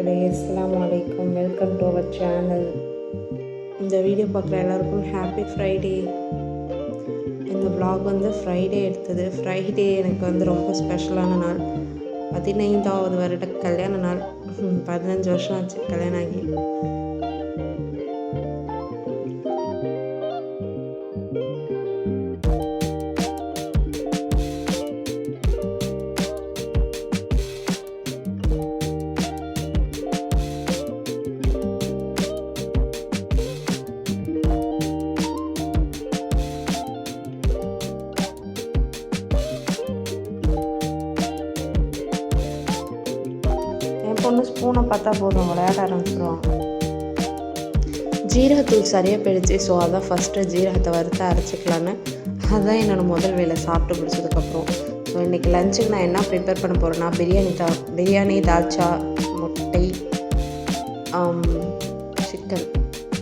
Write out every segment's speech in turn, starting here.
மக்களே, அஸ்ஸலாமு அலைக்கும். Welcome to our channel. இந்த வீடியோ பார்க்குற எல்லாருக்கும் ஹாப்பி ஃப்ரைடே. இந்த vlog ஃப்ரைடே எடுத்தது. ஃப்ரைடே எனக்கு ரொம்ப ஸ்பெஷலான நாள். 15வது வருட கல்யாண நாள். 15 வருஷம் ஆச்சு கல்யாணம் ஆகி. பொண்ணு ஸ்பூனை பார்த்தா போதும் விளையாட ஆரம்பிச்சிடுவாங்க. ஜீரகத்தூள் சரியாக போயிடுச்சு. ஸோ அதான் ஃபஸ்ட்டு ஜீரகத்தை வறுத்து அரைச்சிக்கலான்னு அதுதான் என்னோடய முதல் வேலை சாப்பிட்டு முடிச்சதுக்கப்புறம். ஸோ இன்றைக்கி லஞ்சுக்கு நான் என்ன ப்ரிப்பேர் பண்ண போகிறேன்னா பிரியாணி, தால்ச்சா, முட்டை, சிக்கன்,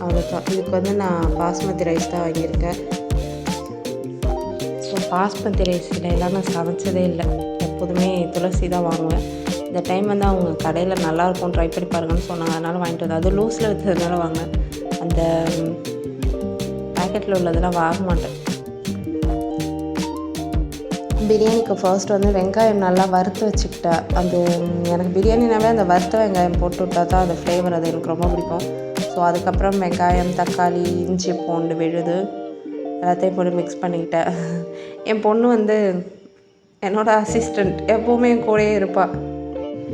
அவ்வளோதான். இதுக்கு நான் பாஸ்மதி ரைஸ் தான் வாங்கியிருக்கேன். ஸோ பாஸ்மதி ரைஸ்லாம் நான் சமைச்சதே இல்லை. எப்போதுமே துளசி தான் வாங்குவேன். இந்த டைம் அவங்க கடையில் நல்லாயிருக்கும், ட்ரை பண்ணி பாருங்கன்னு சொன்னாங்க. அதனால் வாங்கிட்டு வந்தேன். அது லூஸில் விற்றதுனால வாங்கினேன். அந்த பேக்கெட்டில் உள்ளதெல்லாம் வாங்க மாட்டேன். பிரியாணிக்கு ஃபர்ஸ்ட் வெங்காயம் நல்லா வறுத்து வச்சுக்கிட்டேன். எனக்கு பிரியாணினாவே அந்த வறுத்த வெங்காயம் போட்டு விட்டா தான் அந்த ஃப்ளேவர், அது எனக்கு ரொம்ப பிடிக்கும். ஸோ அதுக்கப்புறம் வெங்காயம், தக்காளி, இஞ்சி, பூண்டு, விழுது எல்லாத்தையும் போட்டு மிக்ஸ் பண்ணிக்கிட்டேன். என் பொண்ணு என்னோடய அசிஸ்டண்ட், எப்போவுமே என் கூடயே இருப்பாள்.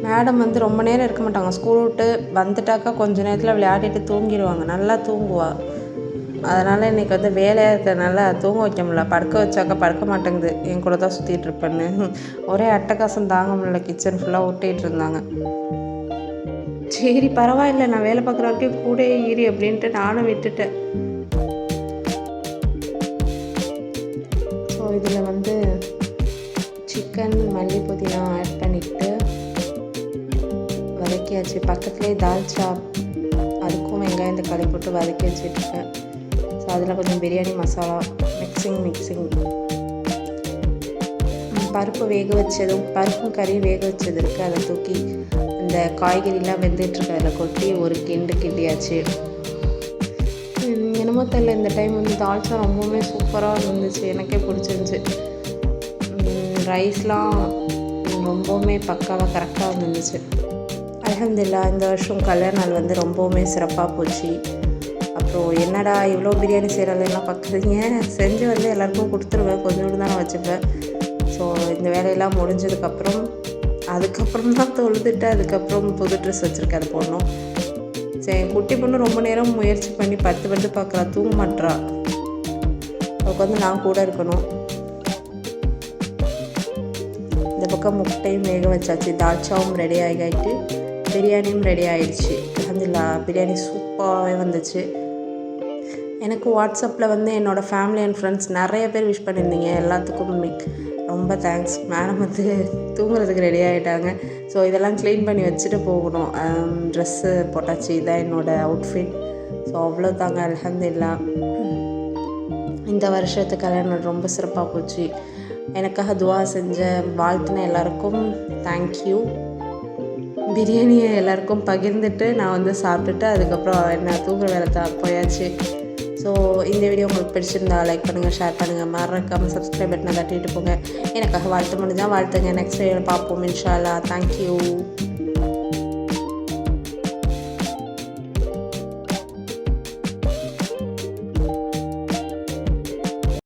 மேடம் ரொம்ப நேரம் இருக்க மாட்டாங்க. ஸ்கூல் விட்டு வந்துட்டாக்கா கொஞ்சம் நேரத்தில் விளையாடிட்டு தூங்கிடுவாங்க. நல்லா தூங்குவாள். அதனால் இன்றைக்கி வேலையாக இருக்கிறதுனால தூங்க வைக்க முடியல. படுக்க வச்சாக்கா படுக்க மாட்டேங்குது. என் கூட தான் சுற்றிட்டு இருப்பேன்னு ஒரே அட்டகாசம் தாங்க முடியல. கிச்சன் ஃபுல்லாக ஒட்டிகிட்டு இருந்தாங்க. சரி பரவாயில்ல, நான் வேலை பார்க்குற வரைக்கும் கூட ஈரி அப்படின்ட்டு நானும் விட்டுட்டேன். ஸோ இதில் சிக்கன், மல்லி, புதினா ஆட் பண்ணிவிட்டு வதக்கியாச்சு. பக்கத்துலேயே தால்ச்சா, அதுக்கும் வெங்காயம் தக்காளி போட்டு வதக்கி வச்சுட்ருக்கேன். ஸோ அதில் கொஞ்சம் பிரியாணி மசாலா மிக்சிங். பருப்பு வேக வச்சதும், பருப்பும் கறி வேக வச்சது இருக்குது, அதை தூக்கி அந்த காய்கறிலாம் வெந்துட்டுருக்கு அதில் கொட்டி ஒரு கிண்டியாச்சு. என்னமோ தெரியல, இந்த டைம் தால்ச்சா ரொம்பவுமே சூப்பராக இருந்துச்சு. எனக்கே பிடிச்சிருந்துச்சி. ரைஸ்லாம் ரொம்பவுமே பக்காவாக கரெக்டாக இருந்துச்சு. அல்ஹம்துலில்லாஹ் இந்த வருஷம் கல்யாண நாள் ரொம்பவுமே சிறப்பாக போச்சு. அப்புறம் என்னடா இவ்வளோ பிரியாணி செய்கிறதெல்லாம் பார்க்குறீங்க, செஞ்சு எல்லாருக்கும் கொடுத்துருவேன், கொஞ்சோண்டு தான் நான் வச்சுப்பேன். ஸோ இந்த வேலையெல்லாம் முடிஞ்சதுக்கப்புறம் தான் தொழுதுட்டு அதுக்கப்புறம் புது ட்ரெஸ் வச்சுருக்கேன். அது போடணும். சரி, என் குட்டி பொண்ணு ரொம்ப நேரம் முயற்சி பண்ணி படுத்து பார்க்குறா, தூங்க மாட்டுறா. அவளுக்கு நான் கூட இருக்கணும். இந்த பக்கம் முட்டையும் வேக வச்சாச்சு, தால்ச்சாவும் ரெடி ஆகிட்டு பிரியாணியும் ரெடி ஆகிடுச்சு. அல்ஹம்துலில்லாஹ் பிரியாணி சூப்பராகவே வந்துச்சு. எனக்கு வாட்ஸ்அப்பில் என்னோடய ஃபேமிலி அண்ட் ஃப்ரெண்ட்ஸ் நிறைய பேர் விஷ் பண்ணியிருந்தீங்க. எல்லாத்துக்கும் ரொம்ப தேங்க்ஸ். மேடம் தூங்குறதுக்கு ரெடி ஆகிட்டாங்க. ஸோ இதெல்லாம் க்ளீன் பண்ணி வச்சுட்டு போகணும். ட்ரெஸ்ஸு போட்டாச்சு. இதான் என்னோடய அவுட்ஃபிட். ஸோ அவ்வளோதாங்க. அல்ஹம்துலில்லாஹ் இந்த வருஷத்து கல்யாணம் ரொம்ப சிறப்பாக போச்சு. எனக்காக துவா செஞ்ச வாழ்த்துன எல்லாருக்கும் தேங்க்யூ. பிரியாணியை எல்லாருக்கும் பகிர்ந்துட்டு நான் சாப்பிட்டுட்டு அதுக்கப்புறம் என்ன தூங்குற வேலை தான் போயாச்சு. ஸோ இந்த வீடியோ உங்களுக்கு பிடிச்சிருந்தா லைக் பண்ணுங்கள், ஷேர் பண்ணுங்கள், மறக்காமல் சப்ஸ்கிரைப் பட்டனை தட்டிட்டு போங்க. எனக்காக வாழ்த்து முடிஞ்சால் வாழ்த்துங்க. நெக்ஸ்ட் வீடியோவில் பார்ப்போம் இன்ஷா அல்லாஹ். தேங்க்யூ.